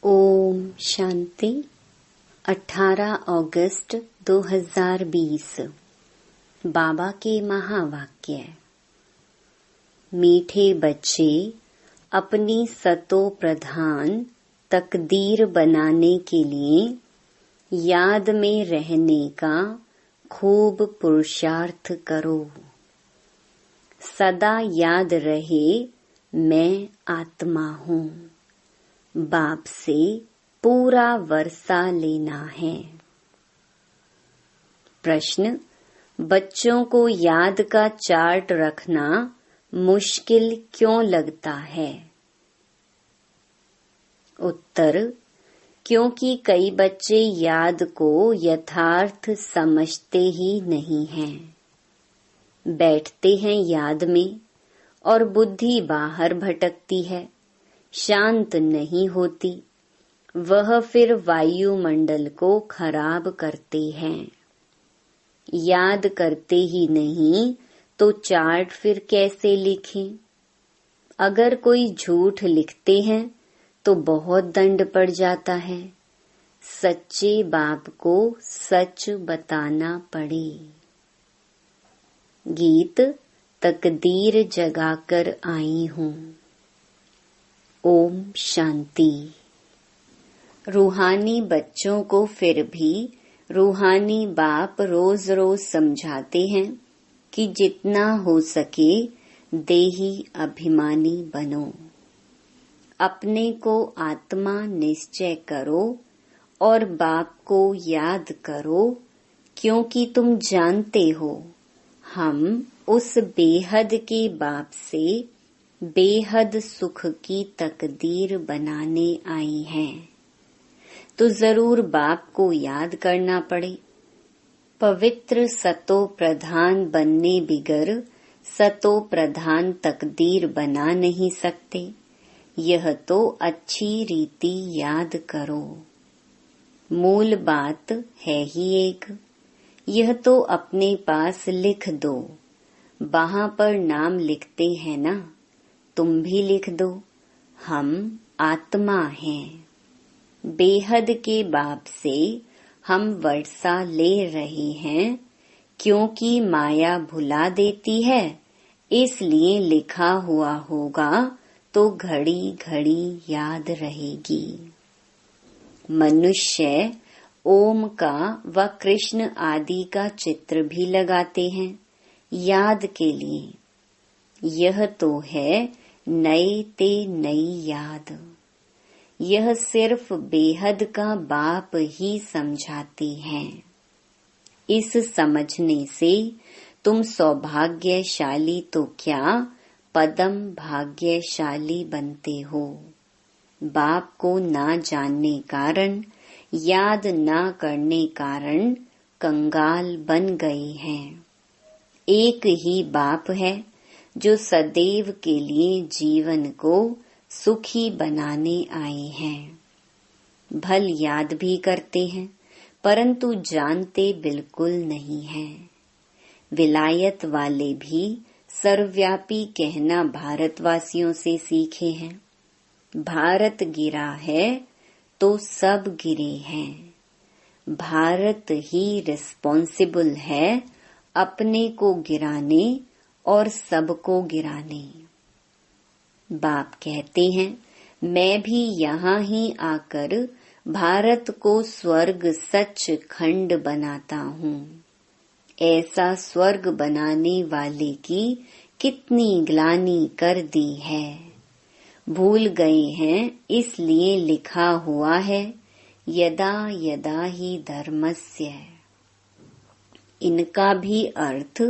ओम शांति। 18 अगस्त 2020। बाबा के महावाक्य। मीठे बच्चे, अपनी सतो प्रधान तकदीर बनाने के लिए याद में रहने का खूब पुरुषार्थ करो। सदा याद रहे मैं आत्मा हूँ। बाप से पूरा वर्षा लेना है। प्रश्न: बच्चों को याद का चार्ट रखना मुश्किल क्यों लगता है? उत्तर: क्योंकि कई बच्चे याद को यथार्थ समझते ही नहीं हैं। बैठते हैं याद में और बुद्धि बाहर भटकती है, शांत नहीं होती। वह फिर वायुमंडल को खराब करते हैं। याद करते ही नहीं तो चार्ट फिर कैसे लिखें? अगर कोई झूठ लिखते हैं तो बहुत दंड पड़ जाता है। सच्चे बाप को सच बताना पड़े। गीत तकदीर जगाकर आई हूँ। ओम शांति। रूहानी बच्चों को फिर भी रूहानी बाप रोज रोज समझाते हैं कि जितना हो सके देही अभिमानी बनो। अपने को आत्मा निश्चय करो और बाप को याद करो, क्योंकि तुम जानते हो हम उस बेहद के बाप से बेहद सुख की तकदीर बनाने आई हैं। तो जरूर बाप को याद करना पड़े। पवित्र सतो प्रधान बनने बिगर सतो प्रधान तकदीर बना नहीं सकते। यह तो अच्छी रीति याद करो। मूल बात है ही एक। यह तो अपने पास लिख दो। वहां पर नाम लिखते हैं ना, तुम भी लिख दो, हम आत्मा हैं। बेहद के बाप से हम वर्षा ले रहे हैं, क्योंकि माया भुला देती है, इसलिए लिखा हुआ होगा तो घड़ी घड़ी याद रहेगी। मनुष्य ओम का व कृष्ण आदि का चित्र भी लगाते हैं याद के लिए। यह तो है नई ते नई याद। यह सिर्फ बेहद का बाप ही समझाते हैं। इस समझने से तुम सौभाग्यशाली तो क्या पदम भाग्यशाली बनते हो। बाप को ना जानने कारण, याद ना करने कारण कंगाल बन गए हैं। एक ही बाप है जो सदैव के लिए जीवन को सुखी बनाने आए हैं। भल याद भी करते हैं, परंतु जानते बिल्कुल नहीं हैं। विलायत वाले भी सर्वव्यापी कहना भारतवासियों से सीखे हैं। भारत गिरा है तो सब गिरे हैं। भारत ही रिस्पॉन्सिबल है अपने को गिराने और सबको गिराने। बाप कहते हैं, मैं भी यहाँ ही आकर भारत को स्वर्ग सच खंड बनाता हूँ। ऐसा स्वर्ग बनाने वाले की कितनी ग्लानि कर दी है। भूल गए हैं, इसलिए लिखा हुआ है यदा यदा ही धर्मस्य। इनका भी अर्थ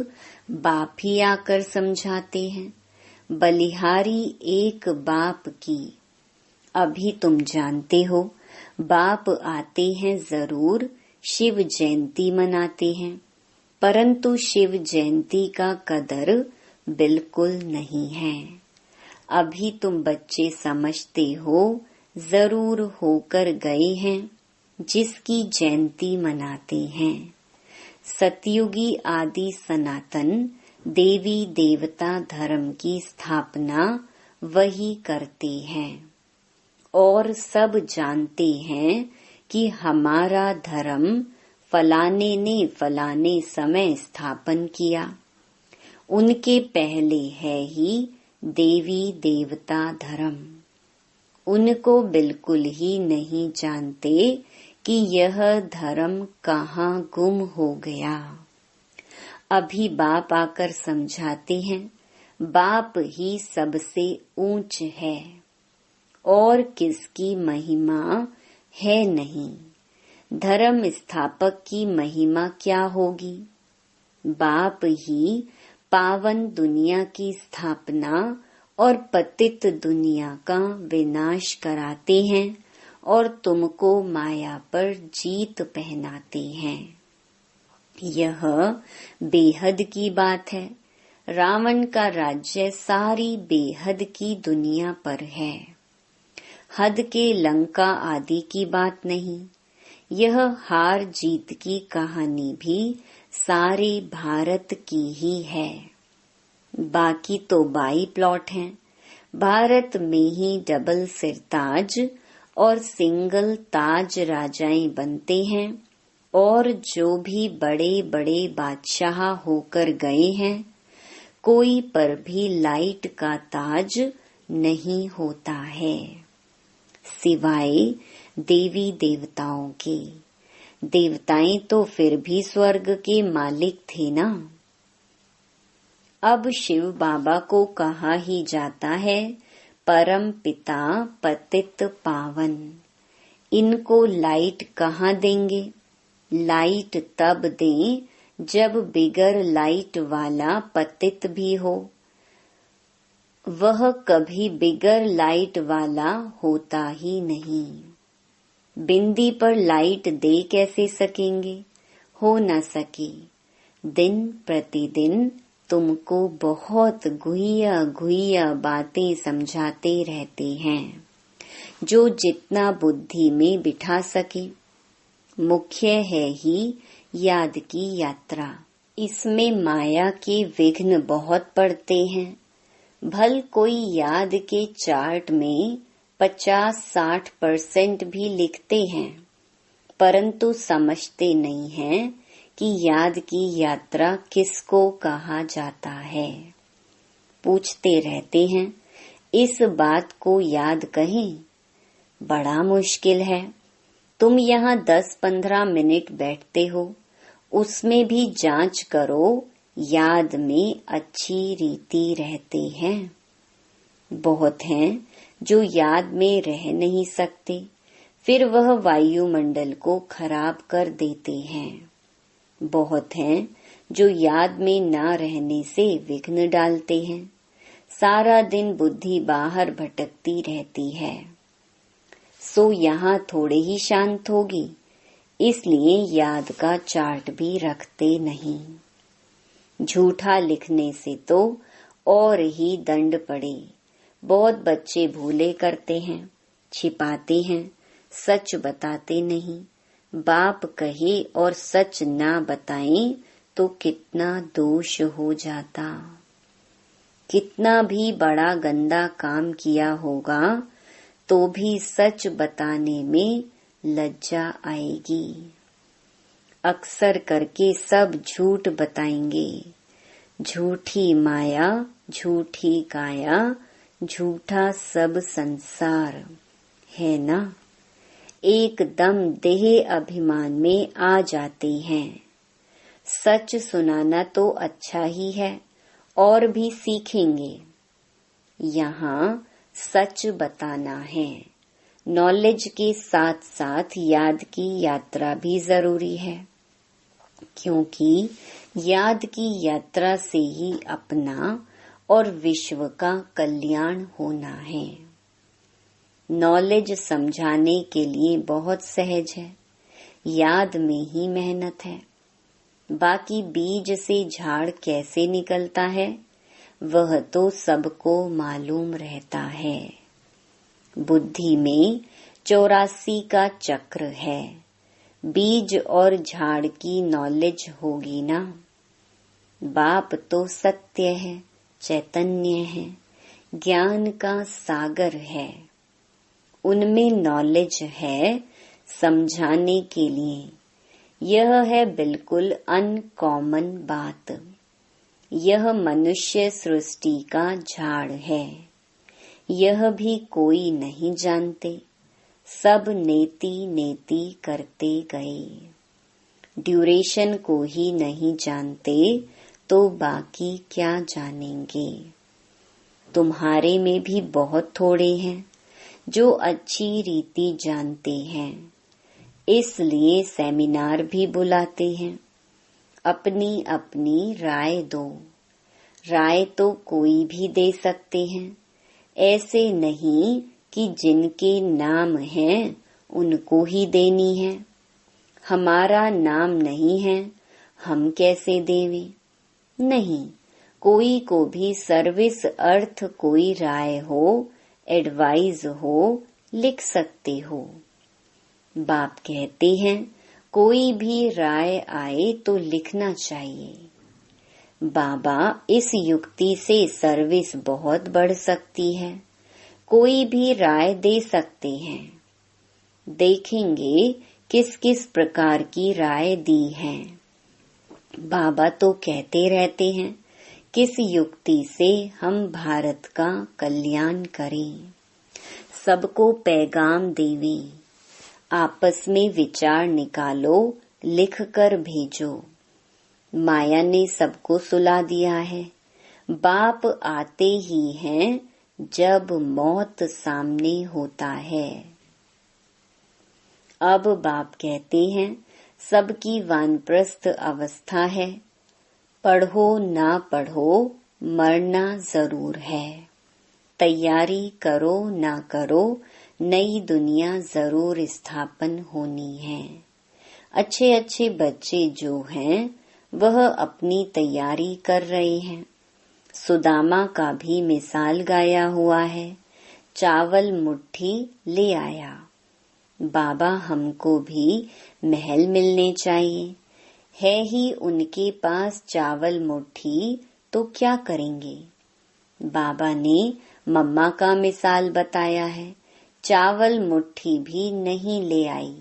बाप ही आकर समझाते हैं। बलिहारी एक बाप की। अभी तुम जानते हो बाप आते हैं जरूर, शिव जयंती मनाते हैं, परंतु शिव जयंती का कदर बिल्कुल नहीं है। अभी तुम बच्चे समझते हो जरूर होकर गए हैं जिसकी जयंती मनाते हैं। सतयुगी आदि सनातन देवी देवता धर्म की स्थापना वही करते हैं और सब जानते हैं कि हमारा धर्म फलाने ने फलाने समय स्थापन किया। उनके पहले है ही देवी देवता धर्म। उनको बिल्कुल ही नहीं जानते कि यह धर्म कहाँ गुम हो गया। अभी बाप आकर समझाते हैं, बाप ही सबसे ऊंच है और किसकी महिमा है नहीं। धर्म स्थापक की महिमा क्या होगी? बाप ही पावन दुनिया की स्थापना और पतित दुनिया का विनाश कराते हैं और तुमको माया पर जीत पहनाते हैं। यह बेहद की बात है। रावण का राज्य सारी बेहद की दुनिया पर है। हद के लंका आदि की बात नहीं। यह हार जीत की कहानी भी सारे भारत की ही है। बाकी तो बाई प्लॉट हैं। भारत में ही डबल सिरताज और सिंगल ताज राजाएं बनते हैं और जो भी बड़े बड़े बादशाह होकर गए हैं, कोई पर भी लाइट का ताज नहीं होता है सिवाय देवी देवताओं के। देवताएं तो फिर भी स्वर्ग के मालिक थे ना। अब शिव बाबा को कहा ही जाता है परम पिता पतित पावन। इनको लाइट कहाँ देंगे? लाइट तब दें जब बिगर लाइट वाला पतित भी हो। वह कभी बिगर लाइट वाला होता ही नहीं। बिंदी पर लाइट दे कैसे सकेंगे? हो न सके। दिन प्रतिदिन तुमको बहुत गुहिया गुहिया बातें समझाते रहते हैं, जो जितना बुद्धि में बिठा सके। मुख्य है ही याद की यात्रा। इसमें माया के विघ्न बहुत पड़ते हैं। भल कोई याद के चार्ट में 50-60% भी लिखते हैं, परंतु समझते नहीं हैं कि याद की यात्रा किसको कहा जाता है। पूछते रहते हैं, इस बात को याद कहें? बड़ा मुश्किल है। तुम यहाँ 10-15 मिनट बैठते हो, उसमें भी जांच करो याद में अच्छी रीति रहते हैं। बहुत हैं जो याद में रह नहीं सकते, फिर वह वायुमंडल को खराब कर देते हैं। बहुत हैं जो याद में ना रहने से विघ्न डालते हैं। सारा दिन बुद्धि बाहर भटकती रहती है। सो यहाँ थोड़े ही शांत होगी, इसलिए याद का चार्ट भी रखते नहीं। झूठा लिखने से तो और ही दंड पड़े। बहुत बच्चे भूले करते हैं, छिपाते हैं, सच बताते नहीं। बाप कहे और सच ना बताएं तो कितना दोष हो जाता। कितना भी बड़ा गंदा काम किया होगा तो भी सच बताने में लज्जा आएगी। अक्सर करके सब झूठ बताएंगे। झूठी माया, झूठी काया, झूठा सब संसार, है ना। एकदम देह अभिमान में आ जाते हैं। सच सुनाना तो अच्छा ही है और भी सीखेंगे। यहाँ सच बताना है। नॉलेज के साथ साथ याद की यात्रा भी जरूरी है, क्योंकि याद की यात्रा से ही अपना और विश्व का कल्याण होना है। नॉलेज समझाने के लिए बहुत सहज है, याद में ही मेहनत है। बाकी बीज से झाड़ कैसे निकलता है वह तो सबको मालूम रहता है। बुद्धि में 84 का चक्र है। बीज और झाड़ की नॉलेज होगी ना। बाप तो सत्य है, चैतन्य है, ज्ञान का सागर है। उनमें नॉलेज है समझाने के लिए। यह है बिल्कुल अनकॉमन बात। यह मनुष्य सृष्टि का झाड़ है। यह भी कोई नहीं जानते, सब नेति नेति करते गए। ड्यूरेशन को ही नहीं जानते तो बाकी क्या जानेंगे। तुम्हारे में भी बहुत थोड़े हैं जो अच्छी रीति जानते हैं, इसलिए सेमिनार भी बुलाते हैं। अपनी अपनी राय दो। राय तो कोई भी दे सकते हैं, ऐसे नहीं कि जिनके नाम हैं उनको ही देनी है। हमारा नाम नहीं है, हम कैसे देवें? नहीं, कोई को भी सर्विस अर्थ कोई राय हो, एडवाइस हो, लिख सकते हो। बाप कहते हैं कोई भी राय आए तो लिखना चाहिए। बाबा इस युक्ति से सर्विस बहुत बढ़ सकती है। कोई भी राय दे सकते हैं। देखेंगे किस किस प्रकार की राय दी है। बाबा तो कहते रहते हैं किस युक्ति से हम भारत का कल्याण करें, सबको पैगाम देवें। आपस में विचार निकालो, लिख कर भेजो। माया ने सबको सुला दिया है। बाप आते ही हैं जब मौत सामने होता है। अब बाप कहते हैं सबकी वानप्रस्थ अवस्था है। पढ़ो ना पढ़ो, मरना जरूर है। तैयारी करो ना करो, नई दुनिया जरूर स्थापन होनी है। अच्छे अच्छे बच्चे जो हैं वह अपनी तैयारी कर रहे हैं। सुदामा का भी मिसाल गाया हुआ है। चावल मुट्ठी ले आया। बाबा हमको भी महल मिलने चाहिए। है ही उनके पास चावल मुट्ठी तो क्या करेंगे? बाबा ने मम्मा का मिसाल बताया है। चावल मुट्ठी भी नहीं ले आई,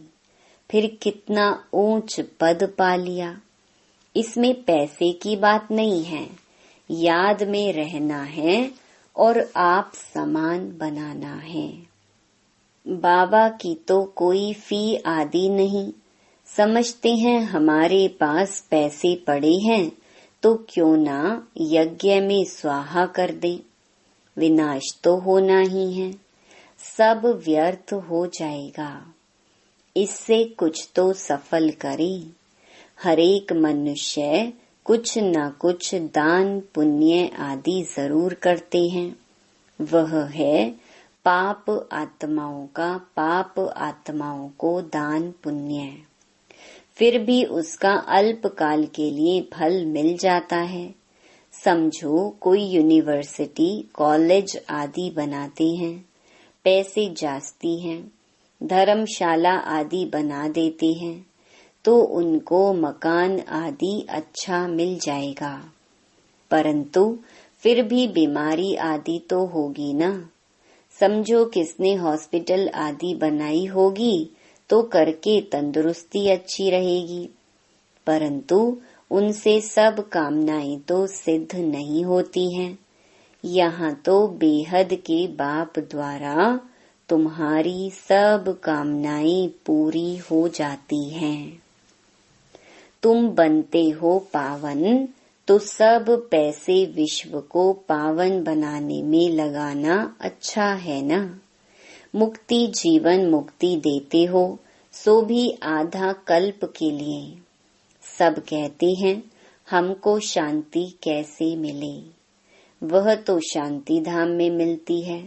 फिर कितना ऊंच पद पा लिया। इसमें पैसे की बात नहीं है, याद में रहना है और आप समान बनाना है। बाबा की तो कोई फी आदि नहीं। समझते हैं हमारे पास पैसे पड़े हैं तो क्यों ना यज्ञ में स्वाहा कर दे। विनाश तो होना ही है, सब व्यर्थ हो जाएगा। इससे कुछ तो सफल करे। हरेक मनुष्य कुछ न कुछ दान पुण्य आदि जरूर करते हैं। वह है पाप आत्माओं का पाप आत्माओं को दान पुण्य। फिर भी उसका अल्पकाल के लिए फल मिल जाता है। समझो कोई यूनिवर्सिटी कॉलेज आदि बनाते हैं, पैसे जास्ती हैं, धर्मशाला आदि बना देते हैं तो उनको मकान आदि अच्छा मिल जाएगा। परंतु फिर भी बीमारी आदि तो होगी ना। समझो किसने हॉस्पिटल आदि बनाई होगी तो करके तंदुरुस्ती अच्छी रहेगी, परंतु उनसे सब कामनाएं तो सिद्ध नहीं होती हैं। यहाँ तो बेहद के बाप द्वारा तुम्हारी सब कामनाएं पूरी हो जाती हैं। तुम बनते हो पावन तो सब पैसे विश्व को पावन बनाने में लगाना अच्छा है ना। मुक्ति जीवन मुक्ति देते हो सो भी आधा कल्प के लिए। सब कहते हैं हमको शांति कैसे मिले। वह तो शांति धाम में मिलती है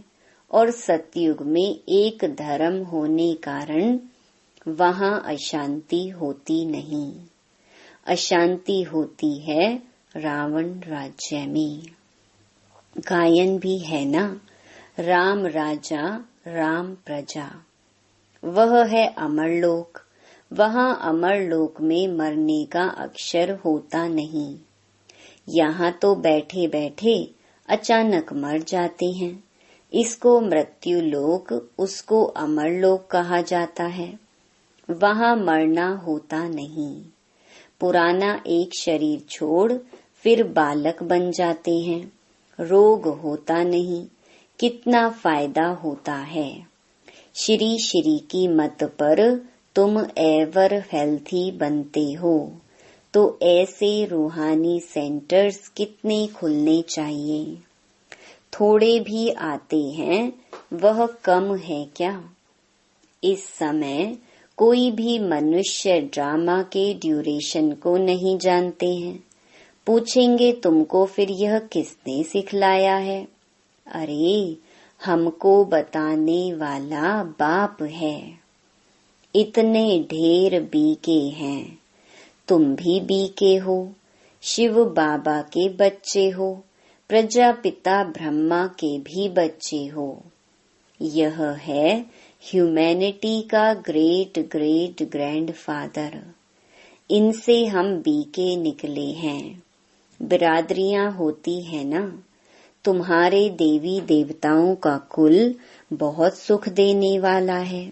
और सतयुग में एक धर्म होने कारण वहाँ अशांति होती नहीं। अशांति होती है रावण राज्य में। गायन भी है ना, राम राजा राम प्रजा। वह है अमरलोक। वहाँ अमरलोक में मरने का अक्षर होता नहीं। यहाँ तो बैठे बैठे अचानक मर जाते हैं। इसको मृत्यु लोक, उसको अमर लोक कहा जाता है। वहाँ मरना होता नहीं। पुराना एक शरीर छोड़ फिर बालक बन जाते हैं। रोग होता नहीं। कितना फायदा होता है। श्री श्री की मत पर तुम एवर हेल्थी बनते हो, तो ऐसे रूहानी सेंटर्स कितने खुलने चाहिए। थोड़े भी आते हैं, वह कम है क्या। इस समय कोई भी मनुष्य ड्रामा के ड्यूरेशन को नहीं जानते हैं। पूछेंगे तुमको फिर यह किसने सिखलाया है। अरे हमको बताने वाला बाप है। इतने ढेर बीके हैं। तुम भी बीके हो। शिव बाबा के बच्चे हो। प्रजापिता ब्रह्मा के भी बच्चे हो। यह है ह्यूमैनिटी का ग्रेट ग्रेट ग्रैंडफादर। इनसे हम बीके निकले हैं। बिरादरियां होती है ना। तुम्हारे देवी देवताओं का कुल बहुत सुख देने वाला है।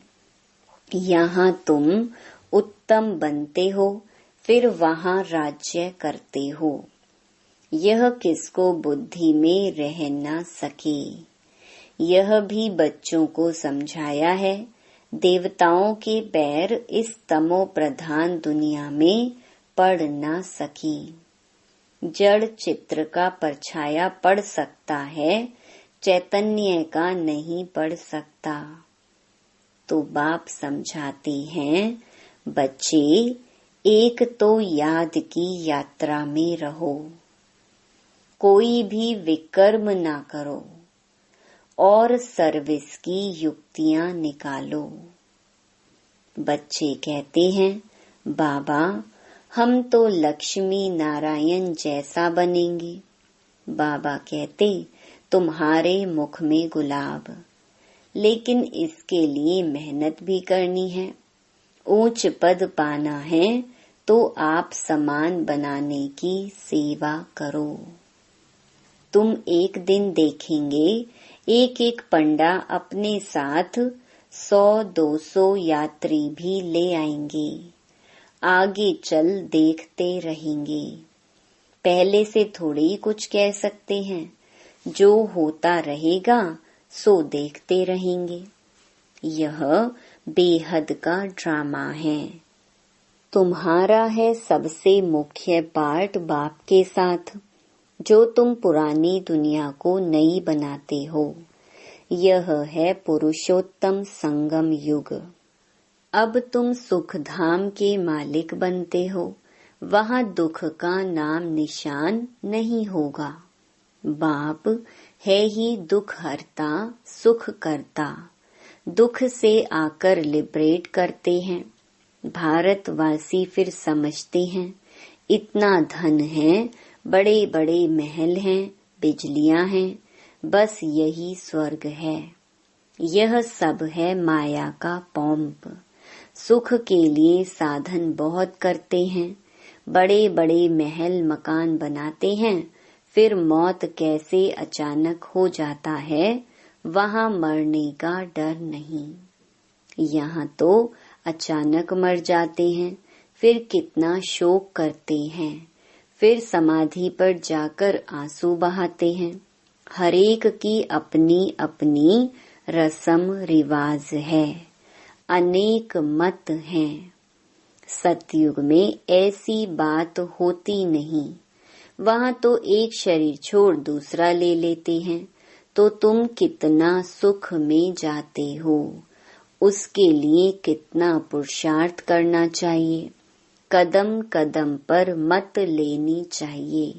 यहाँ तुम उत्तम बनते हो, फिर वहाँ राज्य करते हो। यह किसको बुद्धि में रह न सके। यह भी बच्चों को समझाया है। देवताओं के पैर इस तमो प्रधान दुनिया में पड़ न सकी। जड़ चित्र का परछाया पड़ सकता है, चैतन्य का नहीं पड़ सकता। तो बाप समझाते हैं, बच्चे एक तो याद की यात्रा में रहो। कोई भी विकर्म ना करो और सर्विस की युक्तियां निकालो। बच्चे कहते हैं, बाबा हम तो लक्ष्मी नारायण जैसा बनेंगे। बाबा कहते, तुम्हारे मुख में गुलाब, लेकिन इसके लिए मेहनत भी करनी है। ऊंच पद पाना है तो आप समान बनाने की सेवा करो। तुम एक दिन देखेंगे एक एक पंडा अपने साथ 100-200 यात्री भी ले आएंगे। आगे चल देखते रहेंगे। पहले से थोड़ी ही कुछ कह सकते हैं। जो होता रहेगा सो देखते रहेंगे। यह बेहद का ड्रामा है। तुम्हारा है सबसे मुख्य पार्ट बाप के साथ, जो तुम पुरानी दुनिया को नई बनाते हो। यह है पुरुषोत्तम संगम युग। अब तुम सुख धाम के मालिक बनते हो। वहाँ दुख का नाम निशान नहीं होगा। बाप है ही दुख हरता सुख करता। दुख से आकर लिबरेट करते हैं। भारतवासी फिर समझते हैं, इतना धन है, बड़े बड़े महल हैं, बिजलियां हैं, बस यही स्वर्ग है। यह सब है माया का पॉम्प। सुख के लिए साधन बहुत करते हैं, बड़े बड़े महल मकान बनाते हैं, फिर मौत कैसे अचानक हो जाता है, वहाँ मरने का डर नहीं। यहाँ तो अचानक मर जाते हैं, फिर कितना शोक करते हैं, फिर समाधि पर जाकर आंसू बहाते हैं। हरेक की अपनी अपनी रस्म रिवाज है, अनेक मत हैं। सतयुग में ऐसी बात होती नहीं। वहाँ तो एक शरीर छोड़ दूसरा ले लेते हैं, तो तुम कितना सुख में जाते हो। उसके लिए कितना पुरुषार्थ करना चाहिए। कदम कदम पर मत लेनी चाहिए।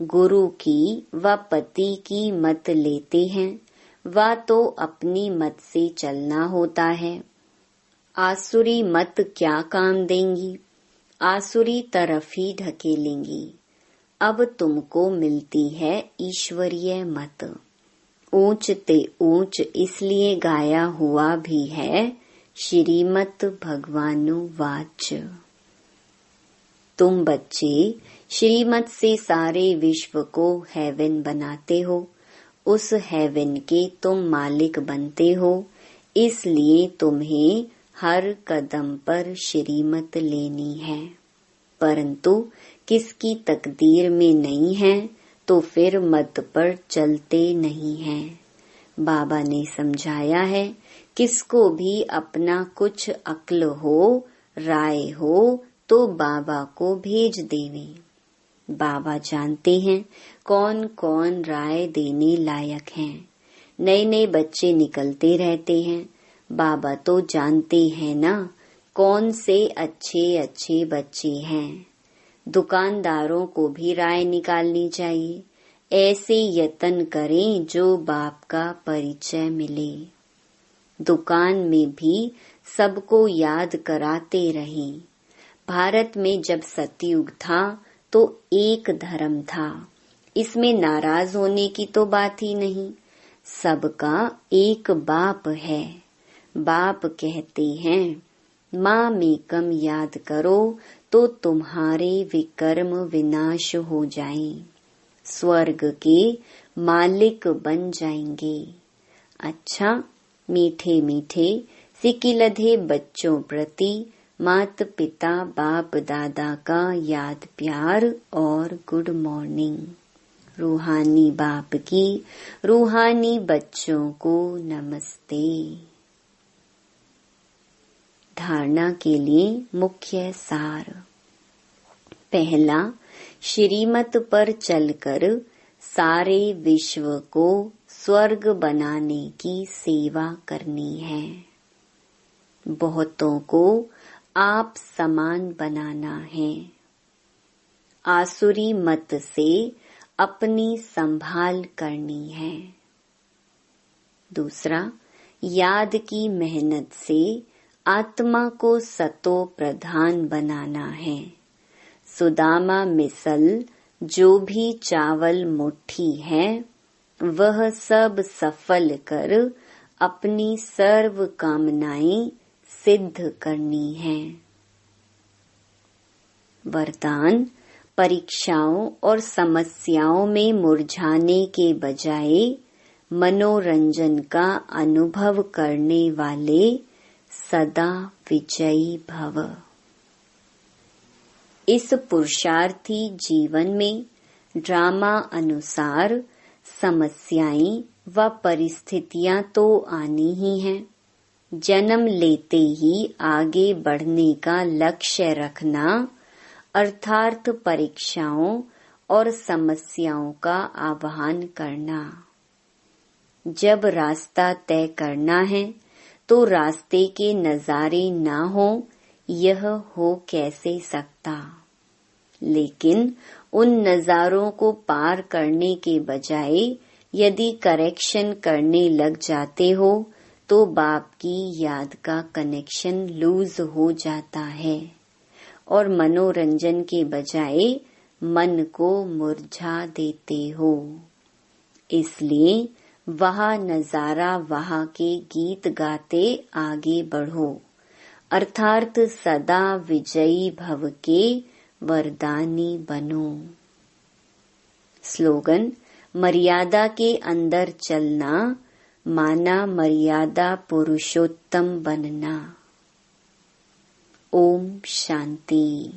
गुरु की व पति की मत लेते हैं, व तो अपनी मत से चलना होता है। आसुरी मत क्या काम देंगी, आसुरी तरफ ही ढकेलेंगी। अब तुमको मिलती है ईश्वरीय मत। ऊंच ते ऊंच इसलिए गाया हुआ भी है, श्रीमत भगवानुवाच। तुम बच्चे श्रीमत से सारे विश्व को हेवन बनाते हो। उस हेवन के तुम मालिक बनते हो, इसलिए तुम्हें हर कदम पर श्रीमत लेनी है। परंतु किसकी तकदीर में नहीं है तो फिर मत पर चलते नहीं हैं। बाबा ने समझाया है, किसको भी अपना कुछ अक्ल हो, राय हो तो बाबा को भेज देवे। बाबा जानते हैं कौन कौन राय देने लायक हैं। नए नए बच्चे निकलते रहते हैं। बाबा तो जानते हैं ना कौन से अच्छे अच्छे बच्चे हैं। दुकानदारों को भी राय निकालनी चाहिए। ऐसे यत्न करें जो बाप का परिचय मिले। दुकान में भी सबको याद कराते रहें। भारत में जब सतयुग था तो एक धर्म था, इसमें नाराज होने की तो बात ही नहीं। सबका एक बाप है। बाप कहते हैं, माँ में कम याद करो तो तुम्हारे विकर्म विनाश हो जाएं, स्वर्ग के मालिक बन जाएंगे। अच्छा, मीठे मीठे सिकिलधे बच्चों प्रति मात पिता बाप दादा का याद प्यार और गुड मॉर्निंग। रूहानी बाप की रूहानी बच्चों को नमस्ते। धारणा के लिए मुख्य सार। पहला, श्रीमत पर चलकर सारे विश्व को स्वर्ग बनाने की सेवा करनी है। बहुतों को आप समान बनाना है। आसुरी मत से अपनी संभाल करनी है। दूसरा, याद की मेहनत से आत्मा को सतो प्रधान बनाना है। सुदामा मिसल जो भी चावल मुट्ठी है वह सब सफल कर अपनी सर्व कामनाएं सिद्ध करनी है। वरदान, परीक्षाओं और समस्याओं में मुरझाने के बजाय मनोरंजन का अनुभव करने वाले सदा विजयी भव। इस पुरुषार्थी जीवन में ड्रामा अनुसार समस्याएं व परिस्थितियां तो आनी ही हैं। जन्म लेते ही आगे बढ़ने का लक्ष्य रखना अर्थात परीक्षाओं और समस्याओं का आह्वान करना। जब रास्ता तय करना है तो रास्ते के नजारे ना हो, यह हो कैसे सकता। लेकिन उन नजारों को पार करने के बजाय यदि करेक्शन करने लग जाते हो तो बाप की याद का कनेक्शन लूज हो जाता है और मनोरंजन के बजाय मन को मुरझा देते हो। इसलिए वहाँ नजारा वहाँ के गीत गाते आगे बढ़ो, अर्थात सदा विजयी भव के वरदानी बनो। स्लोगन, मर्यादा के अंदर चलना माना मर्यादा पुरुषोत्तम बनना। ओम शांति।